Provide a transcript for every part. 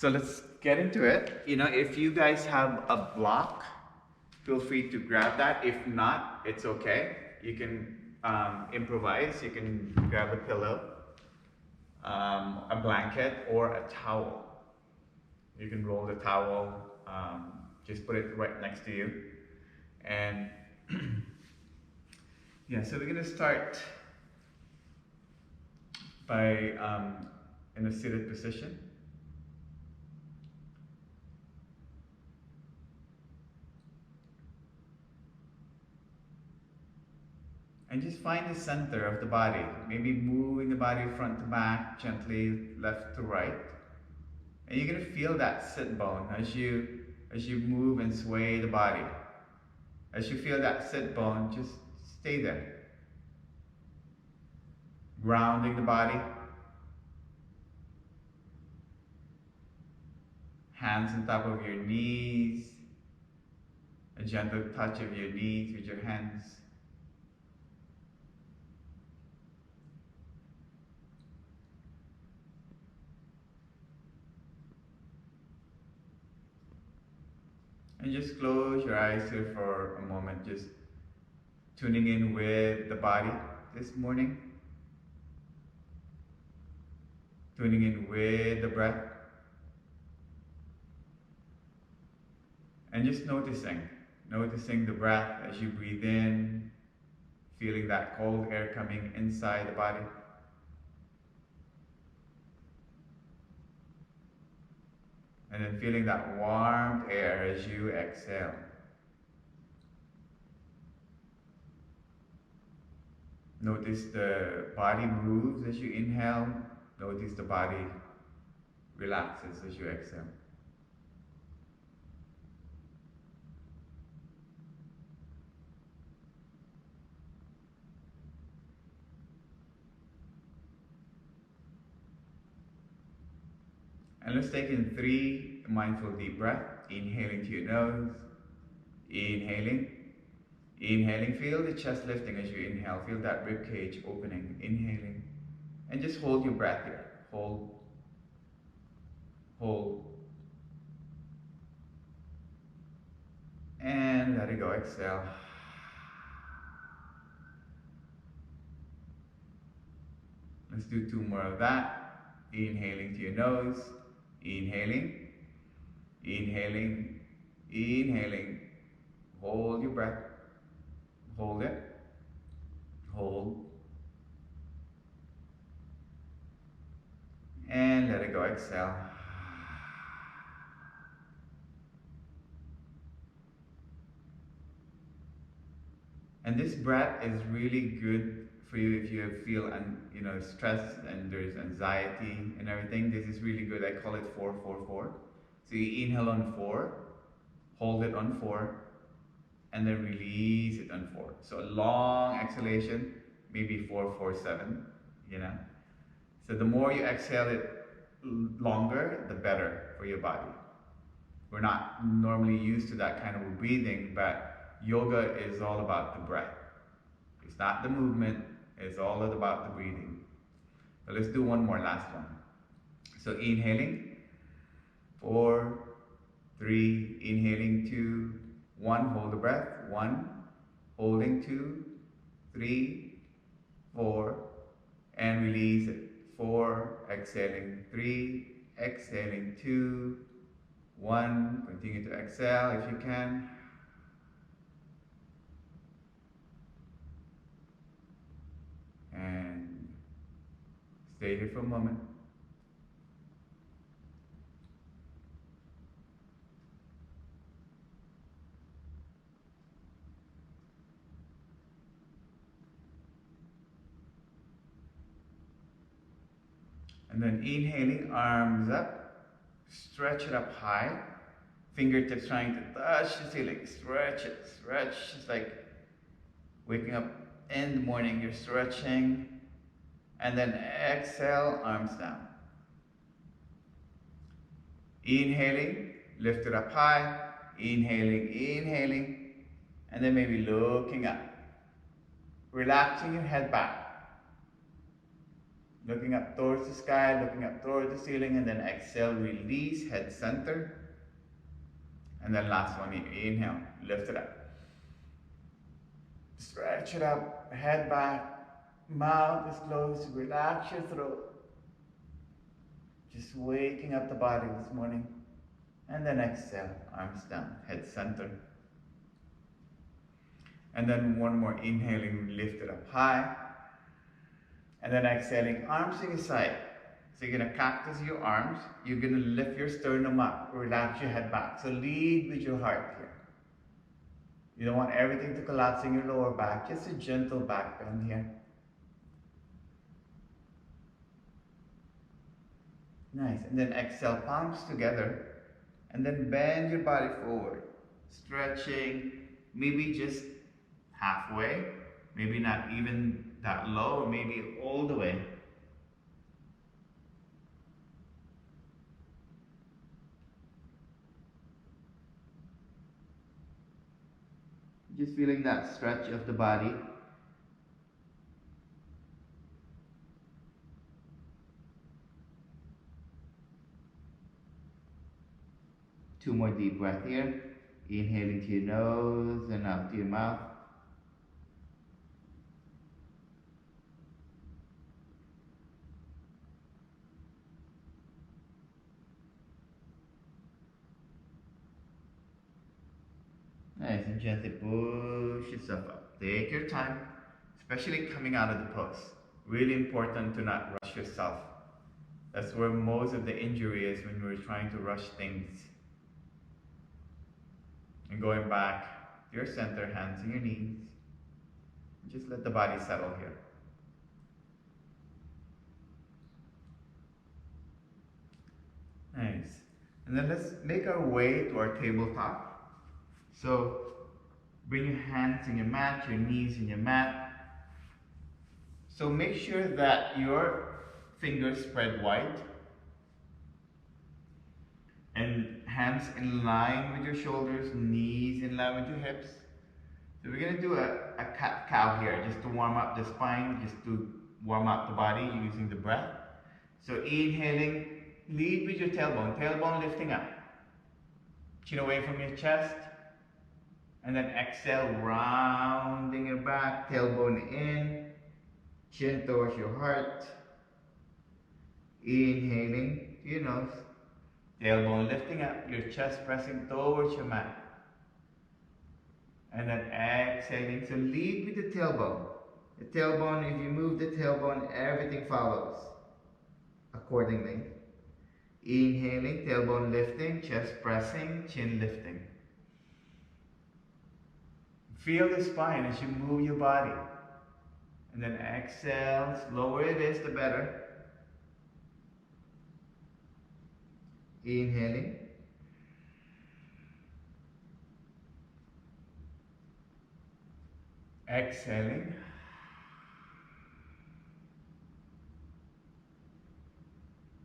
So let's get into it. You know, if you guys have a block, feel free to grab that. If not, it's okay. You can improvise. You can grab a pillow, a blanket, or a towel. You can roll the towel, just put it right next to you. And yeah, so we're gonna start by in a seated position. And just find the center of the body. Maybe moving the body front to back, gently left to right. And you're gonna feel that sit bone as you move and sway the body. As you feel that sit bone, just stay there. Grounding the body. Hands on top of your knees. A gentle touch of your knees with your hands. And just close your eyes here for a moment, just tuning in with the body this morning. Tuning in with the breath. And just noticing the breath as you breathe in, feeling that cold air coming inside the body. And then feeling that warm air as you exhale. Notice the body moves as you inhale. Notice the body relaxes as you exhale. And let's take in 3 mindful deep breaths. Inhaling to your nose. Inhaling. Inhaling, feel the chest lifting as you inhale. Feel that rib cage opening. Inhaling. And just hold your breath here. Hold. Hold. And let it go. Exhale. Let's do 2 more of that. Inhaling to your nose. Inhaling. Inhaling. Inhaling. Hold your breath. Hold it. Hold. And let it go. Exhale. And this breath is really good for you if you feel stress and there's anxiety and everything. This is really good. I call it 4-4-4. So you inhale on 4, hold it on 4, and then release it on 4. So a long exhalation, maybe 4-4-7. So the more you exhale it longer, the better for your body. We're not normally used to that kind of breathing, but yoga is all about the breath. It's not the movement, it's all about the breathing. So let's do one more, last one. So inhaling, 4, 3, inhaling 2, 1, hold the breath, 1, holding 2, 3, 4, and release it. 4, exhaling 3, exhaling 2, 1, continue to exhale if you can. And stay here for a moment. And then inhaling, arms up, stretch it up high, fingertips trying to touch the ceiling, stretch it, stretch. It's like waking up in the morning, you're stretching, and then exhale, arms down. Inhaling, lift it up high, inhaling, and then maybe looking up, relaxing your head back. Looking up towards the sky, looking up towards the ceiling, and then exhale, release, head center. And then last one, inhale, lift it up. Stretch it up, head back, mouth is closed, relax your throat. Just waking up the body this morning. And then exhale, arms down, head center. And then one more, inhaling, lift it up high. And then exhaling, arms to your side. So you're gonna cactus your arms, you're gonna lift your sternum up, relax your head back. So lead with your heart here. You don't want everything to collapse in your lower back, just a gentle back bend here. Nice, and then exhale, palms together, and then bend your body forward. Stretching, maybe just halfway, maybe not even that low, or maybe all the way. Just feeling that stretch of the body. Two more deep breaths here. Inhaling to your nose and out to your mouth. Nice, and gently push yourself up. Take your time, especially coming out of the pose. Really important to not rush yourself. That's where most of the injury is, when we're trying to rush things. And going back to your center, hands on your knees. Just let the body settle here. Nice. And then let's make our way to our tabletop. So bring your hands in your mat, your knees in your mat. So make sure that your fingers spread wide and hands in line with your shoulders, knees in line with your hips. So we're going to do a cat-cow here, just to warm up the spine, just to warm up the body using the breath. So inhaling, lead with your tailbone lifting up. Chin away from your chest. And then exhale, rounding your back, tailbone in, chin towards your heart. Inhaling to your nose, tailbone lifting up, your chest pressing towards your mat. And then exhaling, so lead with the tailbone. The tailbone, if you move the tailbone, everything follows accordingly. Inhaling, tailbone lifting, chest pressing, chin lifting. Feel the spine as you move your body. And then exhale, slower it is, the better. Inhaling. Exhaling.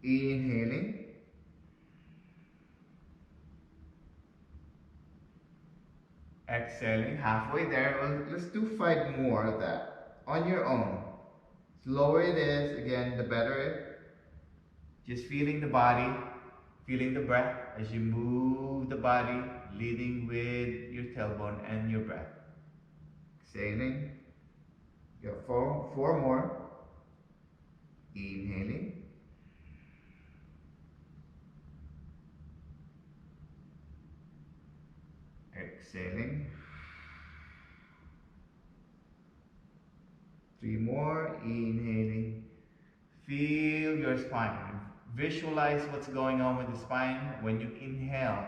Inhaling. Exhaling, halfway there. Well, let's do 5 more of that on your own. The lower it is, again, the better. Just feeling the body, feeling the breath as you move the body, leading with your tailbone and your breath. Exhaling. You got 4 more. Inhaling. Exhaling. 3 more. Inhaling. Feel your spine. Visualize what's going on with the spine when you inhale,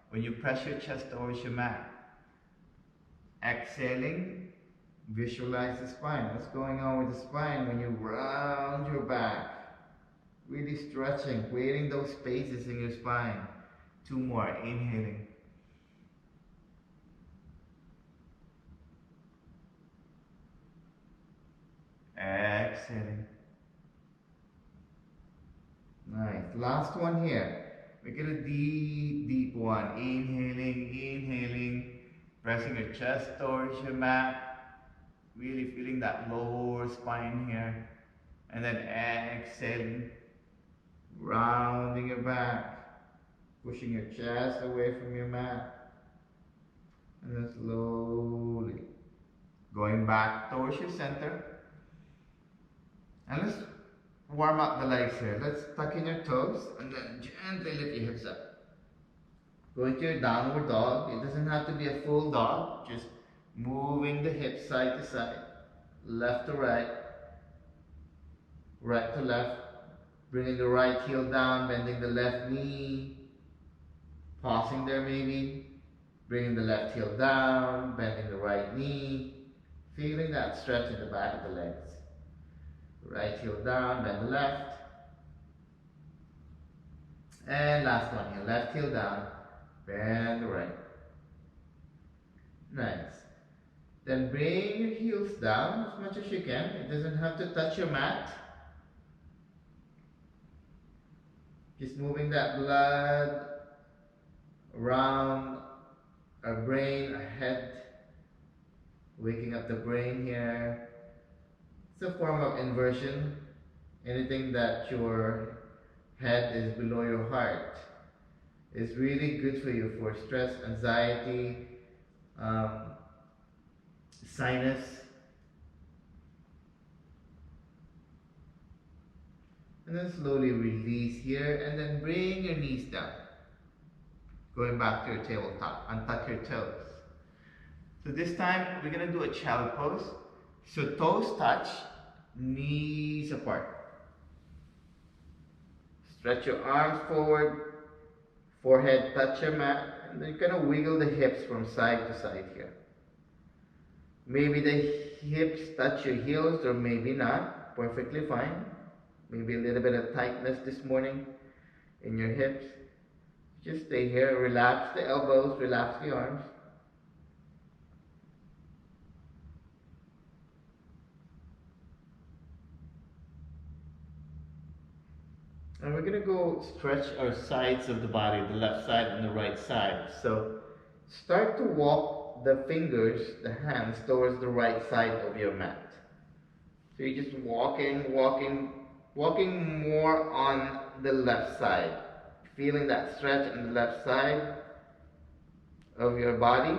when you press your chest towards your mat. Exhaling. Visualize the spine. What's going on with the spine when you round your back? Really stretching, creating those spaces in your spine. 2 more. Inhaling. Exhaling. Nice. Last one here. Make it a deep one. Inhaling. Pressing your chest towards your mat. Really feeling that lower spine here. And then exhaling, rounding your back, pushing your chest away from your mat, and then slowly going back towards your center. And let's warm up the legs here. Let's tuck in your toes and then gently lift your hips up. Go into your downward dog. It doesn't have to be a full dog, just moving the hips side to side, left to right, right to left, bringing the right heel down, bending the left knee, pausing there maybe, bringing the left heel down, bending the right knee, feeling that stretch in the back of the legs. Right heel down, bend the left. And last one here, left heel down, bend the right. Nice. Then bring your heels down as much as you can. It doesn't have to touch your mat. Just moving that blood around our brain, our head, waking up the brain here. It's a form of inversion. Anything that your head is below your heart is really good for you for stress, anxiety, sinus. And then slowly release here and then bring your knees down. Going back to your tabletop, untuck your toes. So this time we're going to do a child pose. So toes touch, knees apart. Stretch your arms forward, forehead touch your mat, and then you're going to wiggle the hips from side to side here. Maybe the hips touch your heels or maybe not, perfectly fine. Maybe a little bit of tightness this morning in your hips. Just stay here, relax the elbows, relax the arms. And we're going to go stretch our sides of the body, the left side and the right side. So start to walk the fingers, the hands, towards the right side of your mat. So you're just walking more on the left side. Feeling that stretch on the left side of your body.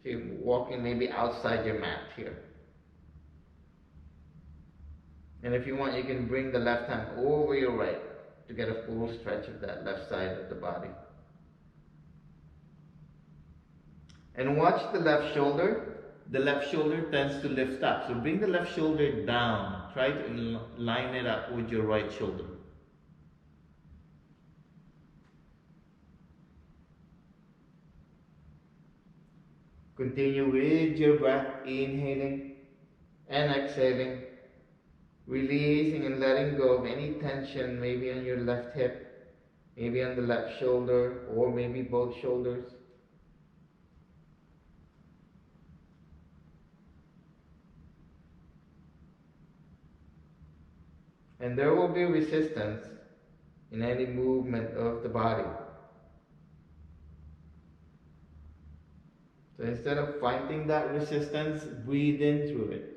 So you're walking maybe outside your mat here. And if you want, you can bring the left hand over your right to get a full stretch of that left side of the body. And watch the left shoulder. The left shoulder tends to lift up. So bring the left shoulder down. Try to line it up with your right shoulder. Continue with your breath, inhaling and exhaling. Releasing and letting go of any tension, maybe on your left hip, maybe on the left shoulder, or maybe both shoulders. And there will be resistance in any movement of the body. So instead of fighting that resistance, breathe in through it.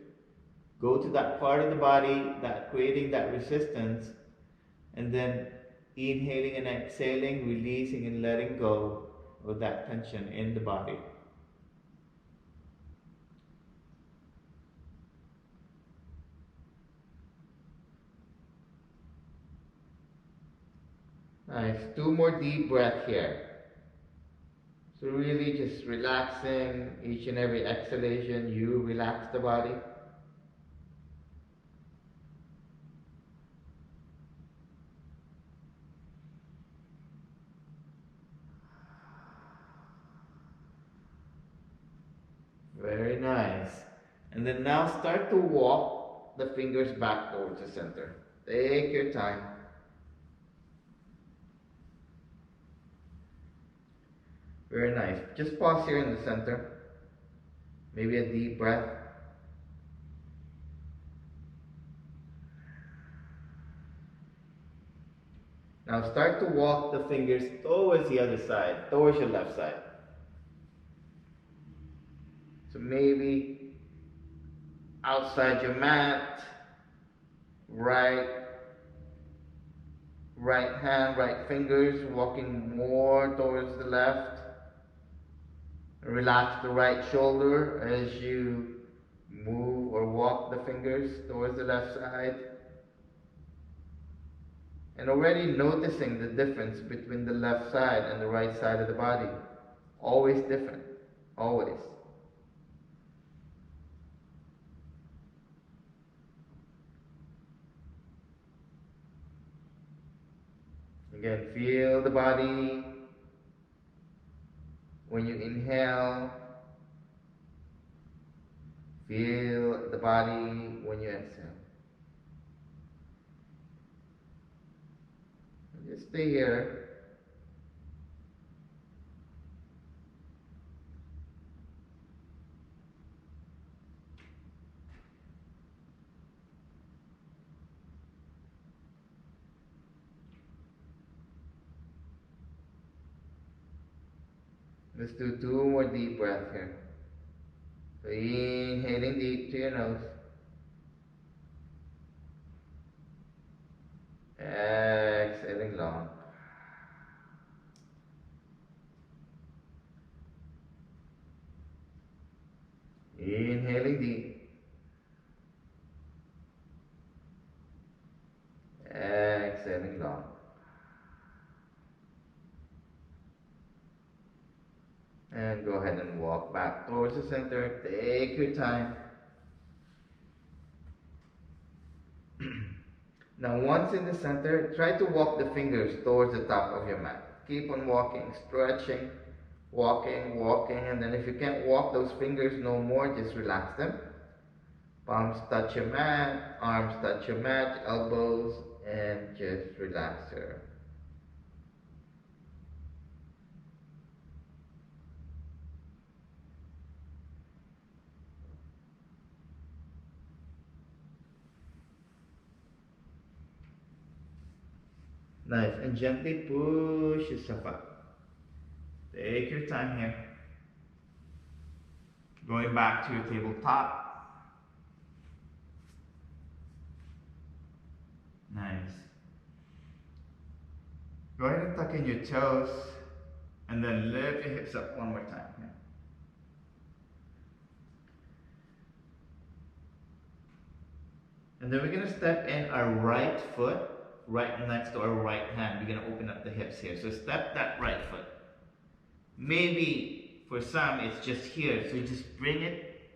Go to that part of the body that creating that resistance, and then inhaling and exhaling, releasing and letting go of that tension in the body. Nice. 2 more deep breaths here. So really just relaxing each and every exhalation, you relax the body. Very nice. And then now start to walk the fingers back towards the center. Take your time. Very nice. Just pause here in the center. Maybe a deep breath. Now start to walk the fingers towards the other side, towards your left side. So maybe outside your mat, right hand, right fingers walking more towards the left. Relax the right shoulder as you move or walk the fingers towards the left side. And already noticing the difference between the left side and the right side of the body. Always different. Always. Again, feel the body when you inhale. Feel the body when you exhale. And just stay here. Let's do 2 more deep breaths here. So inhaling deep to your nose. Exhaling long. Inhaling deep. Exhaling long. And go ahead and walk back towards the center. Take your time. Now once in the center, try to walk the fingers towards the top of your mat. Keep on walking, stretching, walking, and then if you can't walk those fingers no more, just relax them. Palms touch your mat, arms touch your mat, elbows, and just relax her. Nice, and gently push yourself up. Take your time here. Going back to your tabletop. Nice. Go ahead and tuck in your toes and then lift your hips up one more time. Yeah. And then we're going to step in our right foot right next to our right hand. We're going to open up the hips here. So step that right foot. Maybe for some it's just here. So you just bring it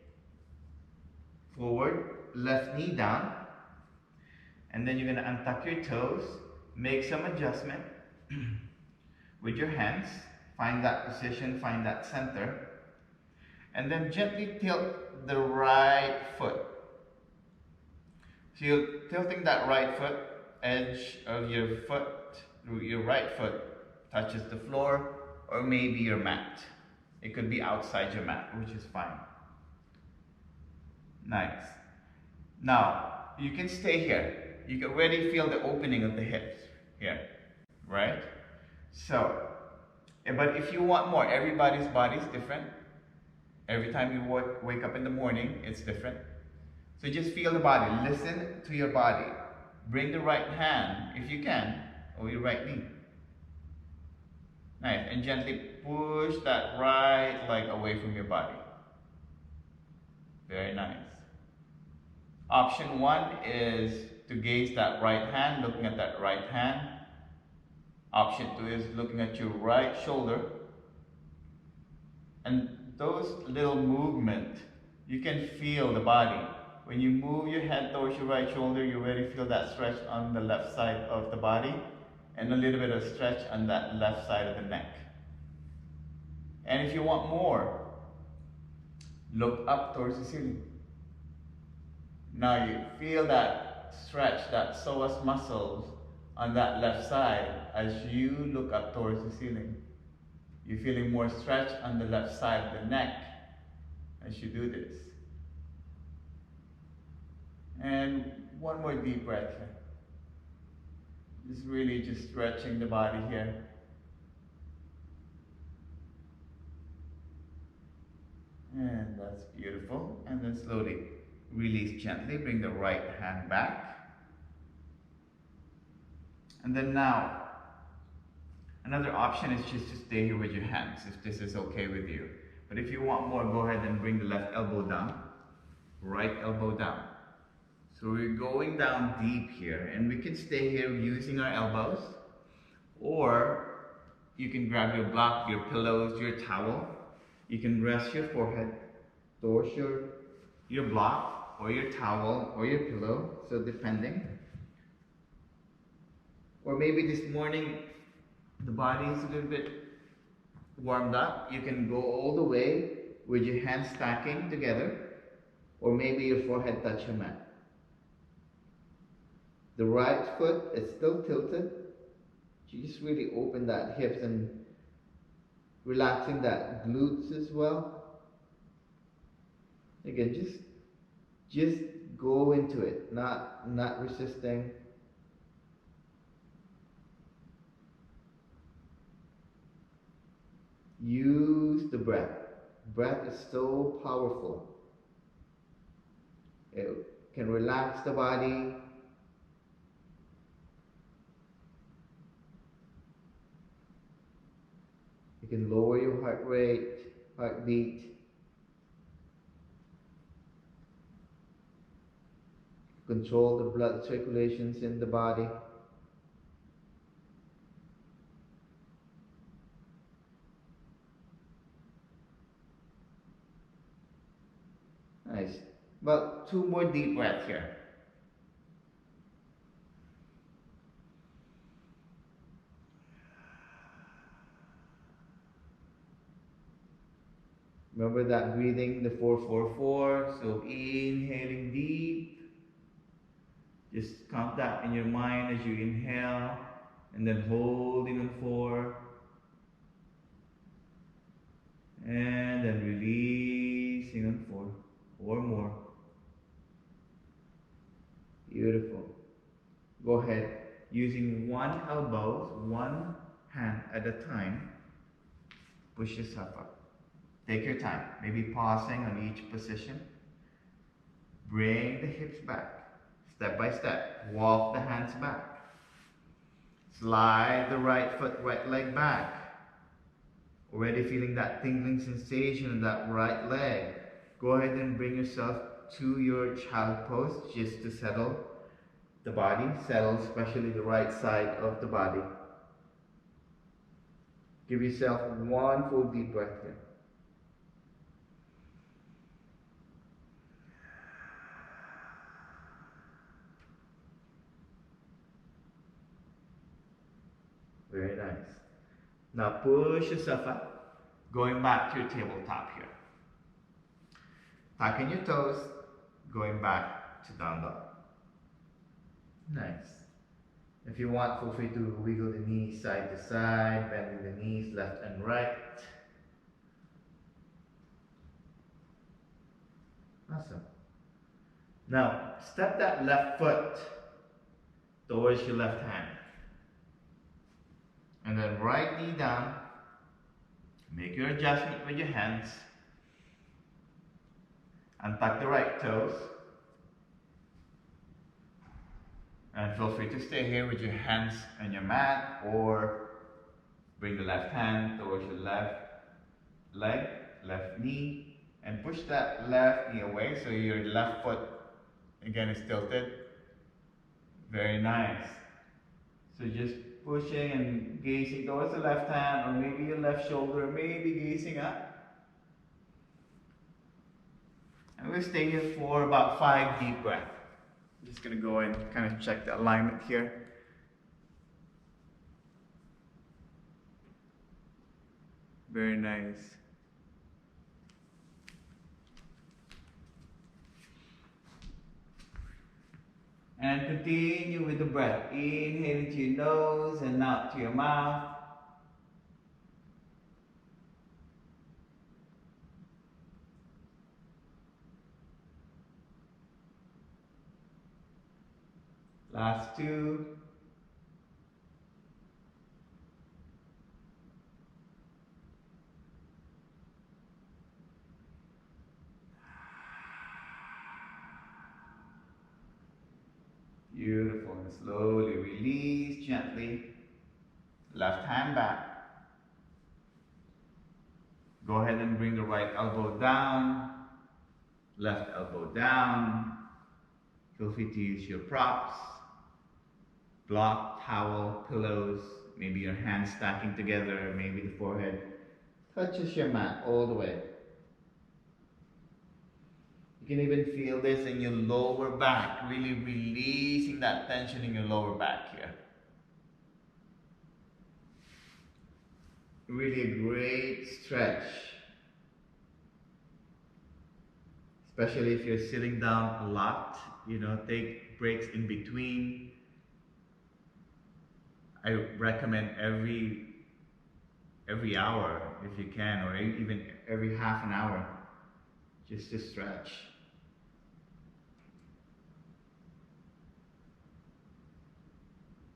forward, left knee down. And then you're going to untuck your toes, make some adjustment with your hands. Find that position, find that center. And then gently tilt the right foot. So you're tilting that right foot, edge of your foot, your right foot touches the floor or maybe your mat. It could be outside your mat, which is fine. Nice. Now, you can stay here. You can already feel the opening of the hips here, right? So, but if you want more, everybody's body is different. Every time you wake up in the morning, it's different. So just feel the body, listen to your body. Bring the right hand, if you can, or your right knee. Nice, and gently push that right leg away from your body. Very nice. Option 1 is to gaze that right hand, looking at that right hand. Option 2 is looking at your right shoulder. And those little movements, you can feel the body. When you move your head towards your right shoulder, you already feel that stretch on the left side of the body and a little bit of stretch on that left side of the neck. And if you want more, look up towards the ceiling. Now you feel that stretch, that psoas muscles on that left side as you look up towards the ceiling. You're feeling more stretch on the left side of the neck as you do this. And one more deep breath here. Just really just stretching the body here. And that's beautiful. And then slowly release gently. Bring the right hand back. And then now, another option is just to stay here with your hands, if this is okay with you. But if you want more, go ahead and bring the left elbow down, right elbow down. So we're going down deep here, and we can stay here using our elbows, or you can grab your block, your pillows, your towel. You can rest your forehead towards your block, or your towel, or your pillow, so depending. Or maybe this morning, the body is a little bit warmed up. You can go all the way with your hands stacking together, or maybe your forehead touch your mat. The right foot is still tilted. You just really open that hips and relaxing that glutes as well. Again, just go into it, not resisting. Use the breath. Breath is so powerful. It can relax the body. You can lower your heart rate, heartbeat. Control the blood circulations in the body. Nice. About 2 more deep breaths here. Remember that breathing, the 4-4-4. So inhaling deep. Just count that in your mind as you inhale, and then holding on 4. And then releasing on 4. 4 more. Beautiful. Go ahead. Using one elbow, one hand at a time, push yourself up. Take your time. Maybe pausing on each position. Bring the hips back. Step by step. Walk the hands back. Slide the right foot, right leg back. Already feeling that tingling sensation in that right leg. Go ahead and bring yourself to your child pose just to settle the body. Settle especially the right side of the body. Give yourself one full deep breath here. Very nice. Now push yourself up, going back to your tabletop here. Tucking your toes, going back to down dog. Nice. If you want, feel free to wiggle the knees side to side, bending the knees left and right. Awesome. Now, step that left foot towards your left hand. And then right knee down. Make your adjustment with your hands. Untuck the right toes. And feel free to stay here with your hands on your mat, or bring the left hand towards your left leg, left knee, and push that left knee away so your left foot again is tilted. Very nice. So just pushing and gazing towards the left hand, or maybe your left shoulder, maybe gazing up. And we'll stay here for about 5 deep breaths. I'm just going to go and kind of check the alignment here. Very nice. And continue with the breath. Inhale into your nose and out to your mouth. Last 2. Beautiful. and slowly release gently. Left hand back. Go ahead and bring the right elbow down, left elbow down. Feel free to use your props, block, towel, pillows, maybe your hands stacking together, maybe the forehead touches your mat all the way. You can even feel this in your lower back, really releasing that tension in your lower back here. Really a great stretch, especially if you're sitting down a lot, take breaks in between. I recommend every hour if you can, or even every half an hour, just to stretch.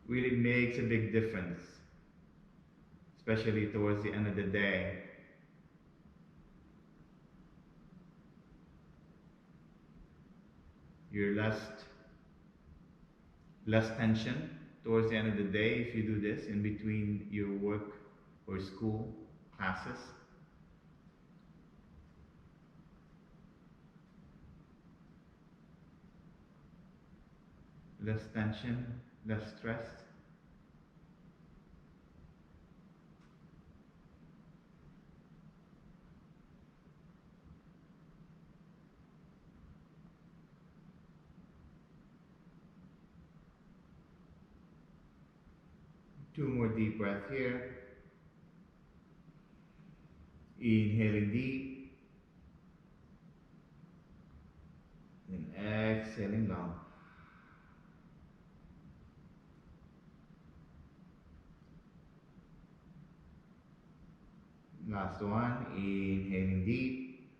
Really makes a big difference, especially towards the end of the day. You're less tension towards the end of the day if you do this in between your work or school classes. Less tension, less stress. Two more deep breaths here. Inhaling deep. And exhaling long. Last one. Inhaling deep.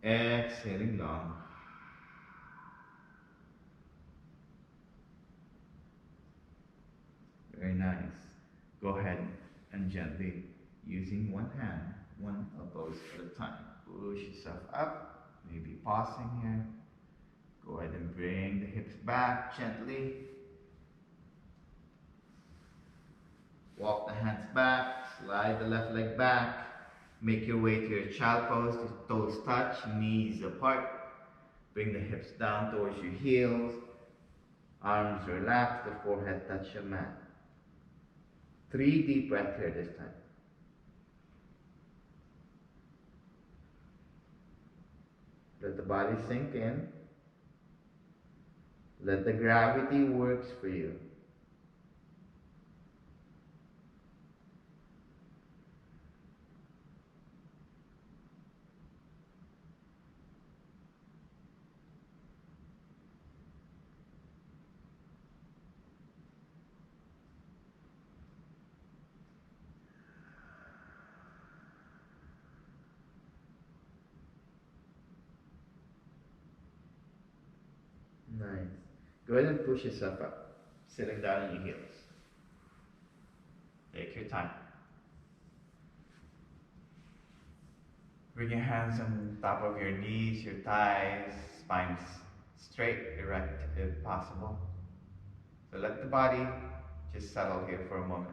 Exhaling long. Very nice. Go ahead and gently, using one hand, one elbows at a time, push yourself up, maybe pausing here. Go ahead and bring the hips back gently. Walk the hands back, slide the left leg back. Make your way to your child pose, toes touch, knees apart. Bring the hips down towards your heels. Arms relax, the forehead touch your mat. 3 deep breaths here this time. Let the body sink in. Let the gravity works for you. Nice. Go ahead and push yourself up, sitting down on your heels. Take your time. Bring your hands on top of your knees, your thighs, spine straight, erect if possible. So let the body just settle here for a moment.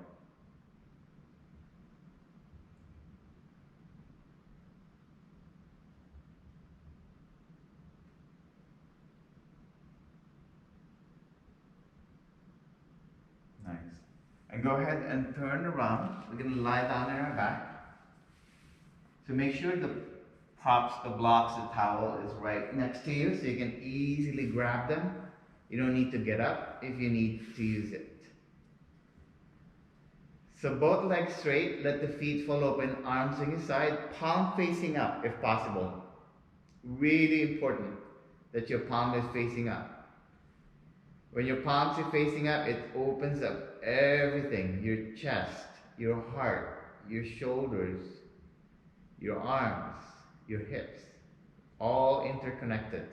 Nice. And go ahead and turn around. We're going to lie down on our back. So make sure the props, the blocks, the towel is right next to you so you can easily grab them. You don't need to get up if you need to use it. So both legs straight, let the feet fall open, arms on your side, palm facing up if possible. Really important that your palm is facing up. When your palms are facing up, it opens up everything, your chest, your heart, your shoulders, your arms, your hips, all interconnected.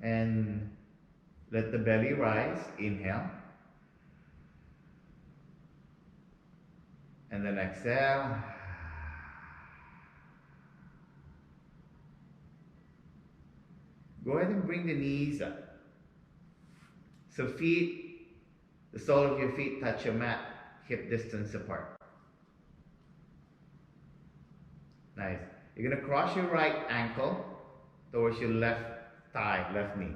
And Let the belly rise. Inhale. And then exhale. Go ahead and bring the knees up. So feet, the sole of your feet touch your mat, hip distance apart. Nice. You're going to cross your right ankle towards your left thigh, left knee.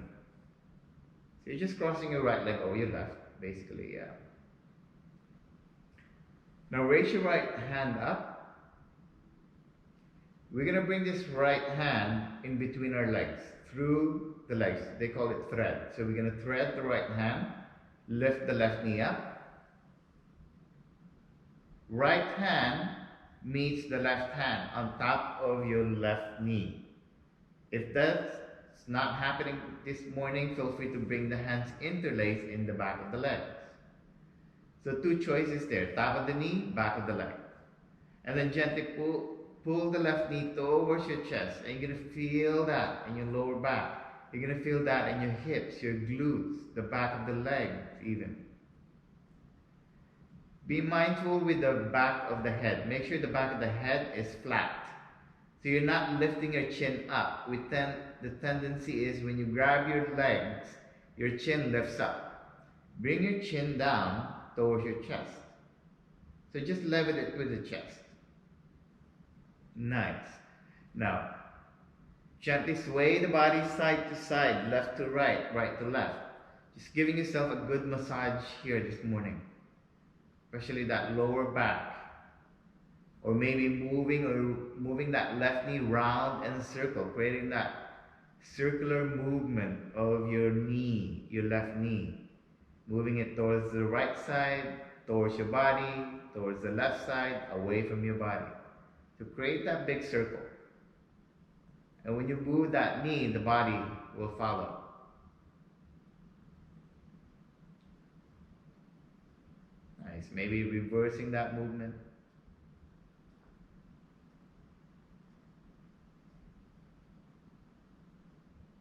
So you're just crossing your right leg over your left, basically, yeah. Now raise your right hand up. We're going to bring this right hand in between our legs, through the legs. They call it thread. So we're going to thread the right hand, lift the left knee up. Right hand meets the left hand on top of your left knee. If that's not happening this morning, feel free to bring the hands interlaced in the back of the legs. So two choices there, top of the knee, back of the leg. And then gently pull the left knee towards your chest, and you're going to feel that in your lower back. You're going to feel that in your hips, your glutes, the back of the legs even. Be mindful with the back of the head. Make sure the back of the head is flat. So you're not lifting your chin up. The tendency is when you grab your legs, your chin lifts up. Bring your chin down towards your chest. So just level it with the chest. Nice. Now, gently sway the body side to side, left to right, right to left. Just giving yourself a good massage here this morning. Especially that lower back. Or maybe moving that left knee round in a circle, creating that circular movement of your knee, your left knee. Moving it towards the right side, towards your body, towards the left side, away from your body. To create that big circle. And when you move that knee, the body will follow. Nice. Maybe reversing that movement.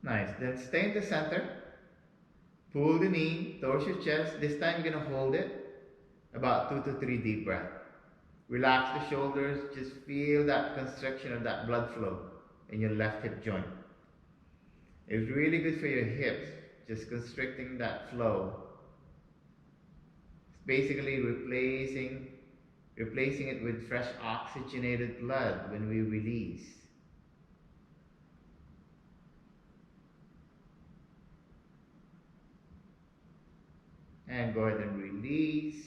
Nice. Then stay in the center. Pull the knee towards your chest. This time you're going to hold it. About 2 to 3 deep breaths. Relax the shoulders. Just feel that constriction of that blood flow in your left hip joint. It's really good for your hips. Just constricting that flow. It's basically replacing it with fresh oxygenated blood when we release. And go ahead and release.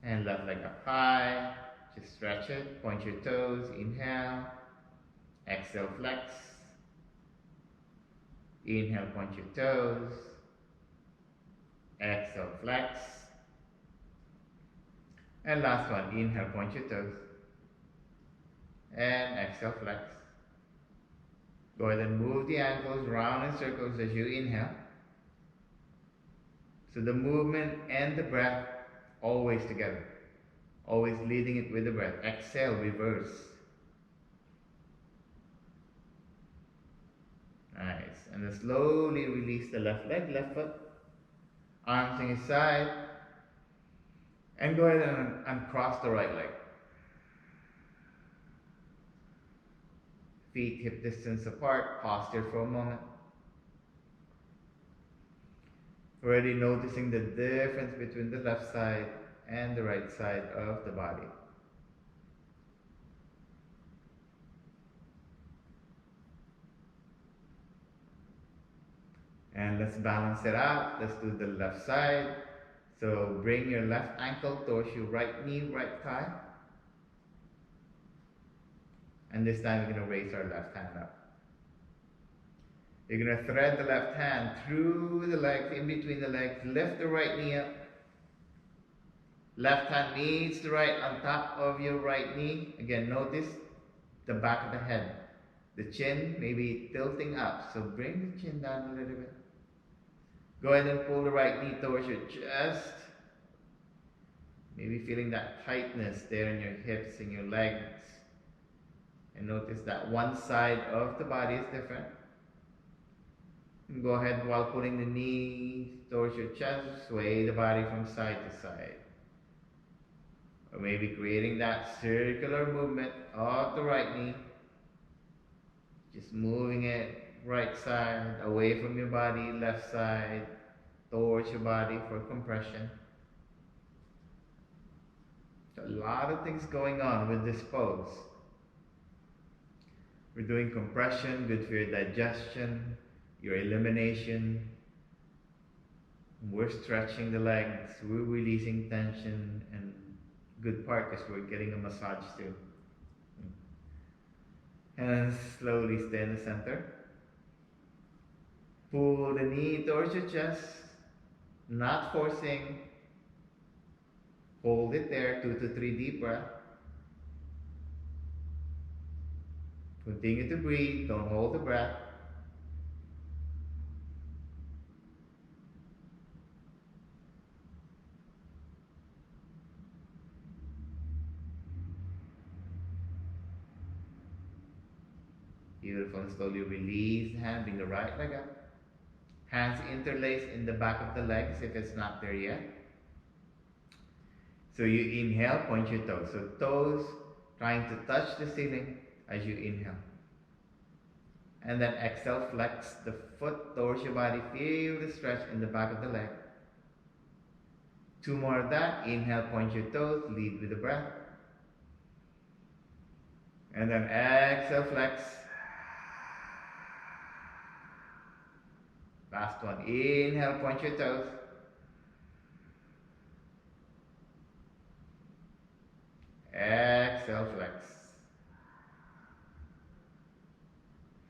And left leg up high. Just stretch it. Point your toes. Inhale. Exhale, flex. Inhale, point your toes. Exhale, flex. And last one. Inhale, point your toes. And exhale, flex. Go ahead and move the ankles round in circles as you inhale. So the movement and the breath always together. Always leading it with the breath. Exhale, reverse. Nice. And then slowly release the left leg, left foot. Arms to your side. And go ahead and uncross the right leg. Feet hip distance apart. Posture for a moment. Already noticing the difference between the left side and the right side of the body. And let's balance it out. Let's do the left side. So bring your left ankle towards your right knee, right thigh. And this time we're going to raise our left hand up. You're going to thread the left hand through the legs, in between the legs. Lift the right knee up. Left hand meets the right on top of your right knee. Again, notice the back of the head. The chin may be tilting up, so bring the chin down a little bit. Go ahead and pull the right knee towards your chest. Maybe feeling that tightness there in your hips and your legs. And notice that one side of the body is different. Go ahead while pulling the knees towards your chest, sway the body from side to side. Or maybe creating that circular movement of the right knee. Just moving it right side, away from your body, left side, towards your body for compression. A lot of things going on with this pose. We're doing compression, good for your digestion, your elimination. We're stretching the legs, we're releasing tension, and good part because we're getting a massage too. And slowly stay in the center. Pull the knee towards your chest, not forcing. Hold it there, 2 to 3 deep breath. Continue to breathe, don't hold the breath. Beautiful, and slowly release the hand, bring the right leg up. Hands interlaced in the back of the legs if it's not there yet. So you inhale, point your toes. So toes trying to touch the ceiling as you inhale. And then exhale, flex the foot towards your body. Feel the stretch in the back of the leg. 2 more of that. Inhale, point your toes, lead with the breath. And then exhale, flex. Last one. Inhale, point your toes. Exhale, flex.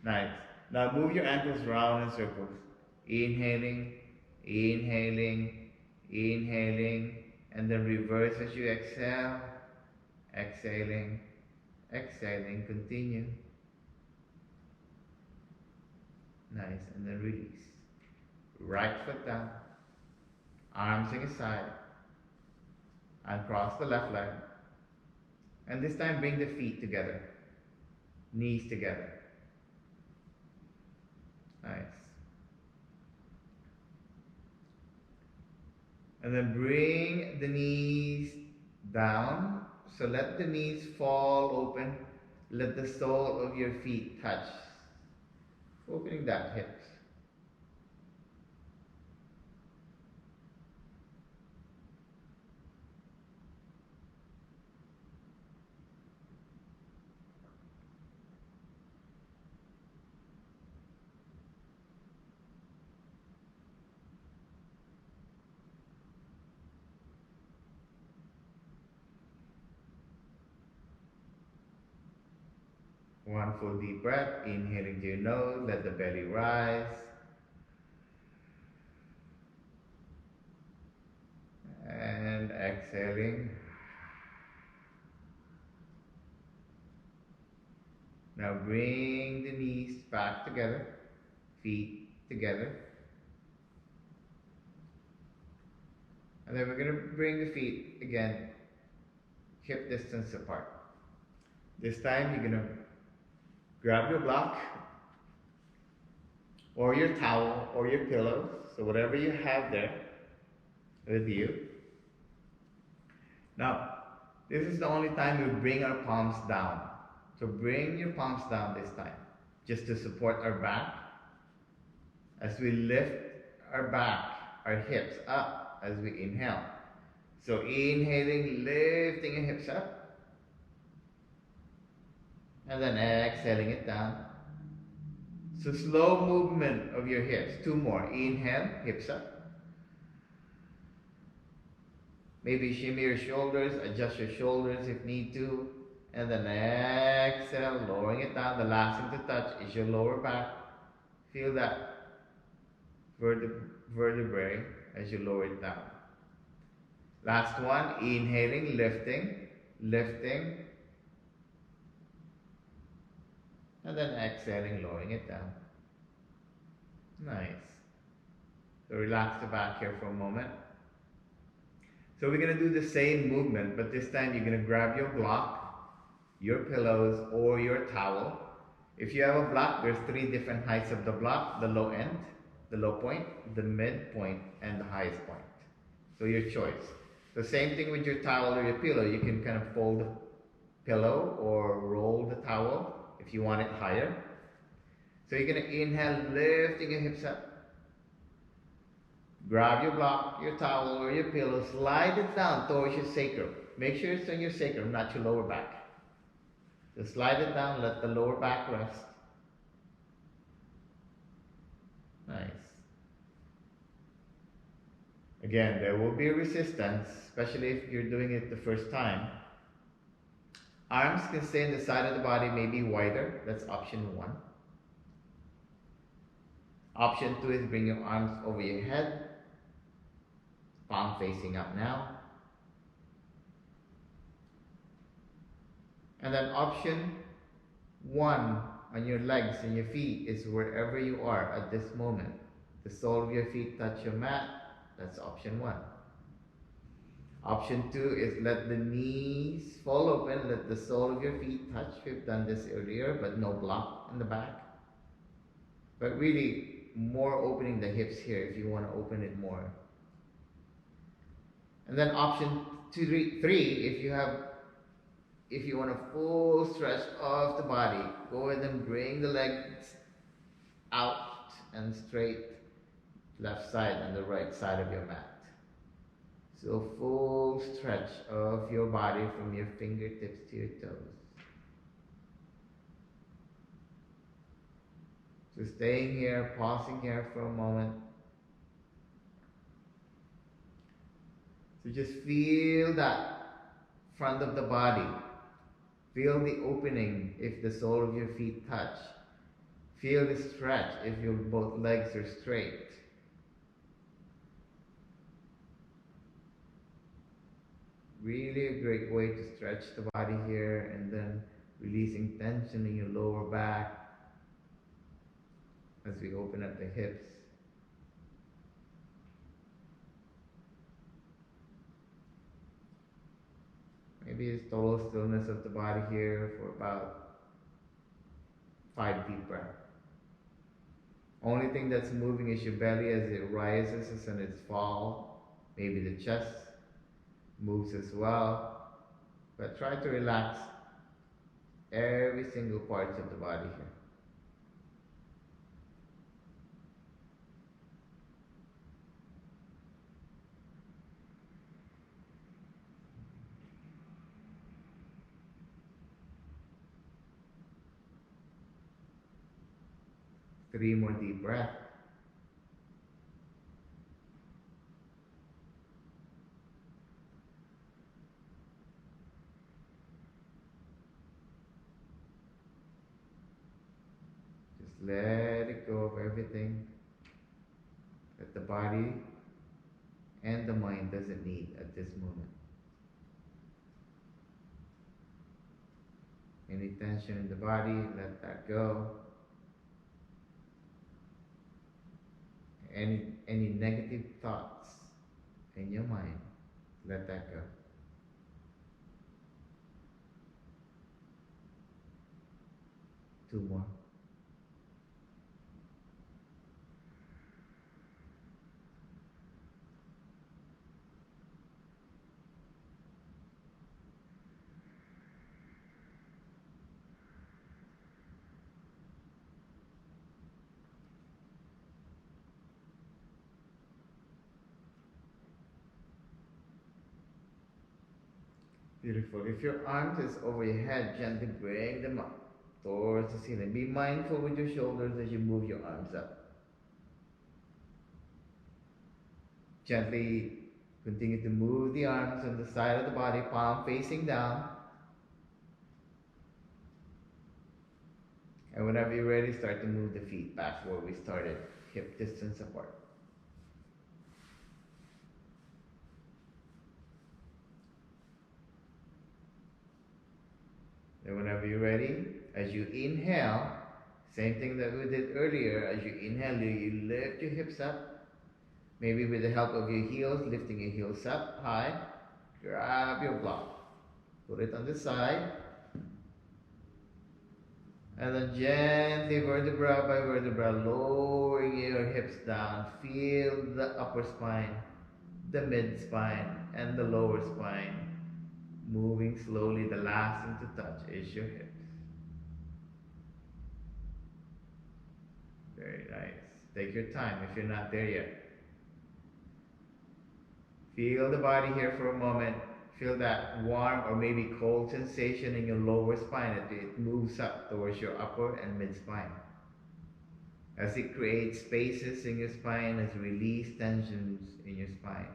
Nice. Now move your ankles round in circles. Inhaling, inhaling, inhaling, and then reverse as you exhale. Exhaling, exhaling, continue. Nice, and then release. Right foot down, arms to the side, and cross the left leg. And this time bring the feet together, knees together. Nice. And then bring the knees down. So let the knees fall open. Let the sole of your feet touch. Opening that hips. One full deep breath, inhaling to your nose, let the belly rise. And exhaling. Now bring the knees back together, feet together. And then we're going to bring the feet again, hip distance apart. This time you're going to grab your block or your towel or your pillow, so whatever you have there with you. Now, this is the only time we bring our palms down. So bring your palms down this time, just to support our back. As we lift our back, our hips up as we inhale. So inhaling, lifting your hips up. And then exhaling it down. So slow movement of your hips. 2 more. Inhale, hips up. Maybe shimmy your shoulders, adjust your shoulders if need to. And then exhale, lowering it down. The last thing to touch is your lower back. Feel that vertebrae as you lower it down. Last one, inhaling, lifting, lifting. And then exhaling, lowering it down. Nice. So relax the back here for a moment. So we're going to do the same movement, but this time you're going to grab your block, your pillows, or your towel. If you have a block, there's 3 different heights of the block, the low end. the low point, the midpoint, and the highest point. So your choice. The same thing with your towel or your pillow. You can kind of fold the pillow or roll the towel if you want it higher. So you're gonna inhale, lifting your hips up. Grab your block, your towel or your pillow, slide it down towards your sacrum. Make sure it's on your sacrum, not your lower back. Just slide it down, let the lower back rest. Nice. Again, there will be resistance, especially if you're doing it the first time. Arms can stay on the side of the body, maybe wider. That's option 1. Option 2 is bring your arms over your head, palm facing up now. And then option 1 on your legs and your feet is wherever you are at this moment. The sole of your feet touch your mat. That's option 1. Option 2 is let the knees fall open, let the sole of your feet touch. We've done this earlier, but no block in the back. But really, more opening the hips here if you want to open it more. And then option 3, if you want a full stretch of the body, go ahead and bring the legs out and straight, left side and the right side of your mat. So full stretch of your body from your fingertips to your toes. So staying here, pausing here for a moment. So just feel that front of the body. Feel the opening if the sole of your feet touch. Feel the stretch if your both legs are straight. Really a great way to stretch the body here, and then releasing tension in your lower back as we open up the hips. Maybe it's total stillness of the body here for about 5 deep breaths. Only thing that's moving is your belly as it rises and its fall. Maybe the chest moves as well. But try to relax every single part of the body here. Three more deep breaths. Just let it go of everything that the body and the mind doesn't need at this moment. Any tension in the body, let that go. Any negative thoughts in your mind, let that go. Two more. Beautiful. If your arms is over your head, gently bring them up towards the ceiling. Be mindful with your shoulders as you move your arms up. Gently continue to move the arms on the side of the body, palm facing down. And whenever you're ready, start to move the feet back where we started, hip distance apart. Then whenever you're ready, as you inhale, same thing that we did earlier, as you inhale, you lift your hips up, maybe with the help of your heels, lifting your heels up high, grab your block, put it on the side, And then gently, vertebra by vertebra, lowering your hips down. Feel the upper spine, the mid spine, and the lower spine. Moving slowly, the last thing to touch is your hips. Very nice. Take your time if you're not there yet. Feel the body here for a moment. Feel that warm or maybe cold sensation in your lower spine as it moves up towards your upper and mid spine. As it creates spaces in your spine, as release tensions in your spine.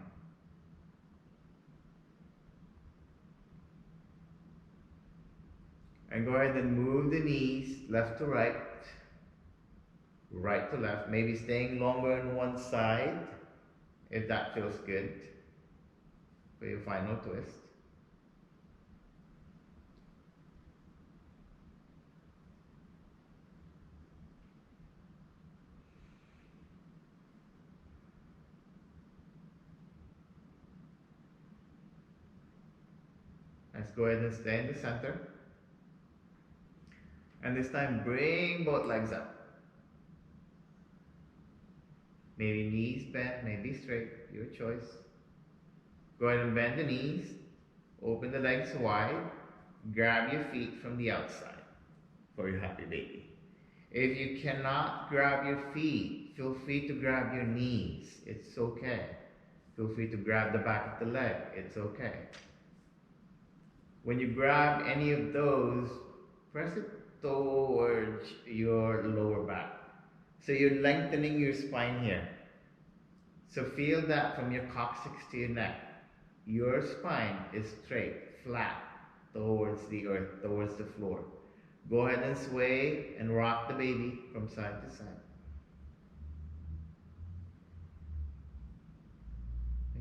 And go ahead and move the knees left to right, right to left, maybe staying longer on one side if that feels good for your final twist. Let's go ahead and stay in the center. And this time, bring both legs up. Maybe knees bent, maybe straight, your choice. Go ahead and bend the knees, open the legs wide, grab your feet from the outside for your happy baby. If you cannot grab your feet, feel free to grab your knees. It's okay. Feel free to grab the back of the leg. It's okay. When you grab any of those, press it towards your lower back. So you're lengthening your spine here. So feel that from your coccyx to your neck. Your spine is straight, flat, towards the earth, towards the floor. Go ahead and sway and rock the baby from side to side.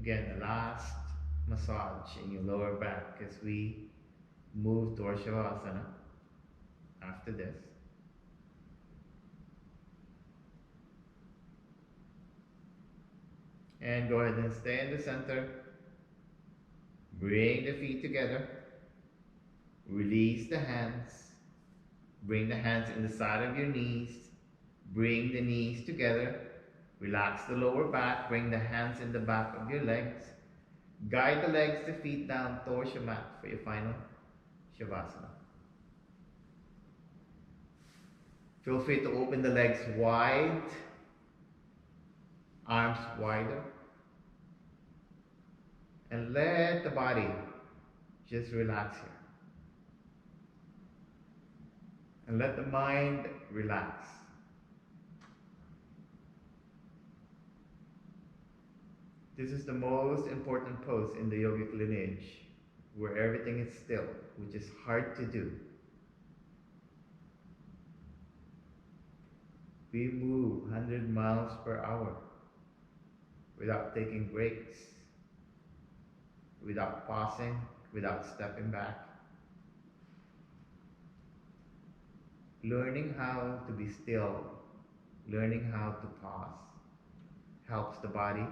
Again, the last massage in your lower back as we move towards Shavasana after this. And go ahead and stay in the center. Bring the feet together. Release the hands. Bring the hands in the side of your knees. Bring the knees together. Relax the lower back. Bring the hands in the back of your legs. Guide the legs, the feet down towards your mat for your final Shavasana. Feel free to open the legs wide, arms wider, and let the body just relax here. And let the mind relax. This is the most important pose in the yogic lineage, where everything is still, which is hard to do. We move 100 miles per hour without taking breaks, without pausing, without stepping back. Learning how to be still, learning how to pause, helps the body,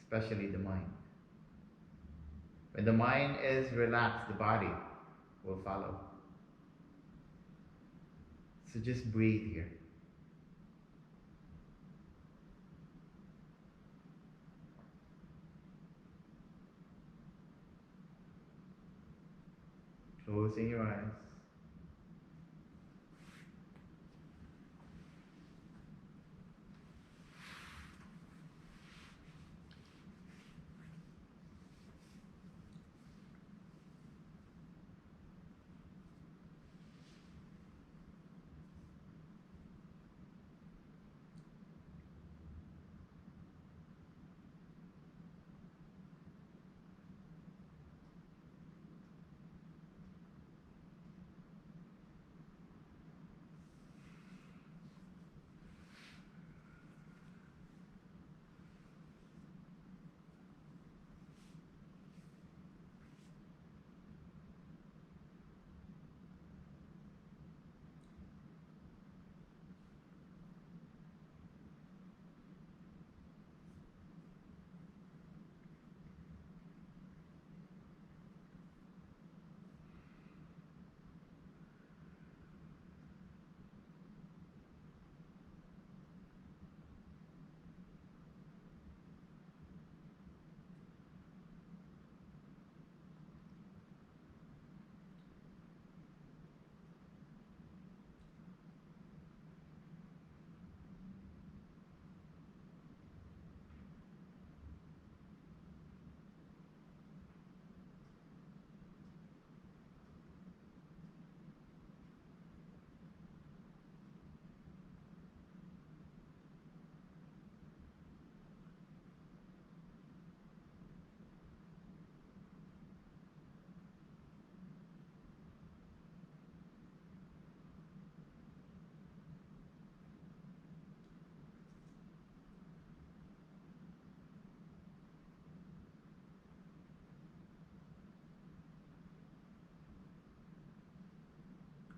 especially the mind. When the mind is relaxed, the body will follow. So just breathe here. Closing your eyes.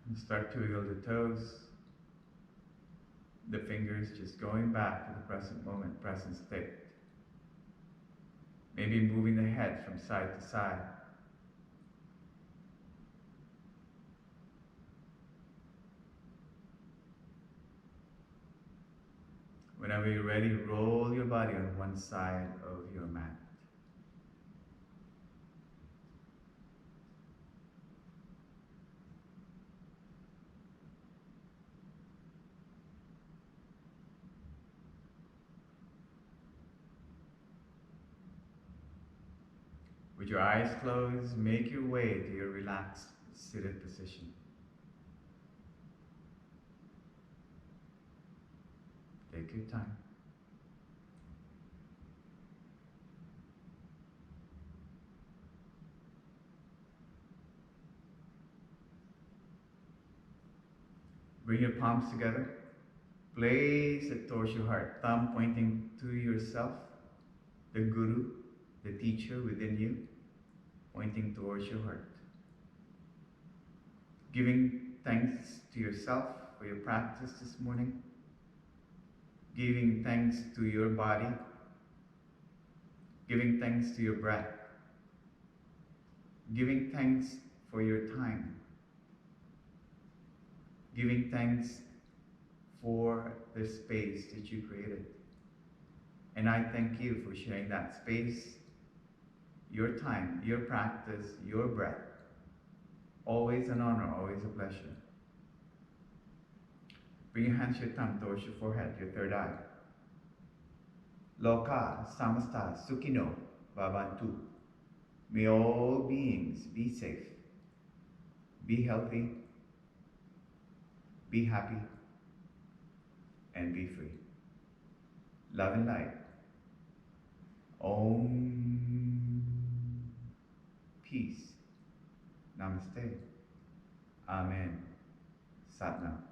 And start to wiggle the toes, the fingers just going back to the present moment, present state. Maybe moving the head from side to side. Whenever you're ready, roll your body on one side of your mat. With your eyes closed, make your way to your relaxed seated position. Take your time. Bring your palms together. Place it towards your heart, thumb pointing to yourself, the guru, the teacher within you, pointing towards your heart. Giving thanks to yourself for your practice this morning. Giving thanks to your body. Giving thanks to your breath. Giving thanks for your time. Giving thanks for the space that you created. And I thank you for sharing that space, your time, your practice, your breath. Always an honor, always a pleasure. Bring your hands to your thumb towards your forehead, your third eye. Loka samasta sukino bhavantu. May all beings be safe, be healthy, be happy, and be free. Love and light. Om. Peace. Namaste. Amen. Satnam.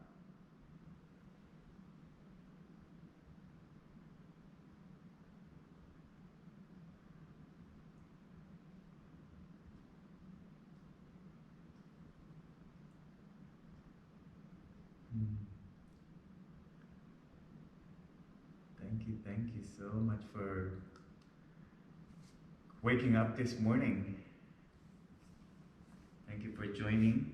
Thank you so much for waking up this morning. Thank you for joining